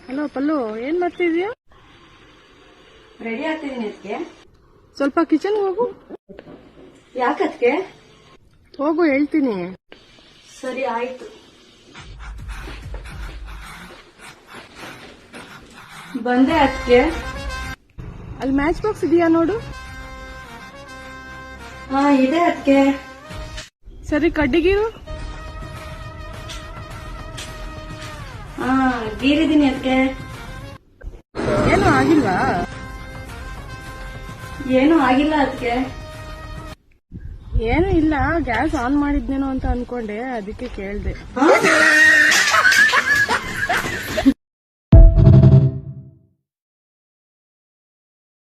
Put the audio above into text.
Hello ಪಲ್ಲು, ಏನ್ ಮಾಡ್ತಿದ್ಯಾ? Ready ಆಗ್ತಿದೀನಿ ಅದಕ್ಕೆ. ಸ್ವಲ್ಪ ಕಿಚನ್ ಹೋಗು. ಯಾಕದ್ಕೆ? ಹೋಗು, ಹೇಳ್ತೀನಿ. ಸರಿ ಆಯ್ತು. ಬಂದೆ ಅದಕ್ಕೆ. ಅಲ್ಲಿ ಮ್ಯಾಚ್ ಬಾಕ್ಸ್ ಇದೆಯಾ ನೋಡು. ಹಾ ಇದೆ ಅದಕ್ಕೆ. ಸರಿ, ಕಡ್ಡಿಗೀರು. ಹಾ ಗೀರಿದೀನಿ ಅದಕ್ಕೆ. ಏನು ಆಗಿಲ್ವಾ? ಏನು ಆಗಿಲ್ಲ ಅದಕ್ಕೆ. ಏನು ಇಲ್ಲ, ಗ್ಯಾಸ್ ಆನ್ ಮಾಡಿದ್ನೇನೋ ಅಂತ ಅನ್ಕೊಂಡೆ, ಅದಕ್ಕೆ ಕೇಳ್ದೆ.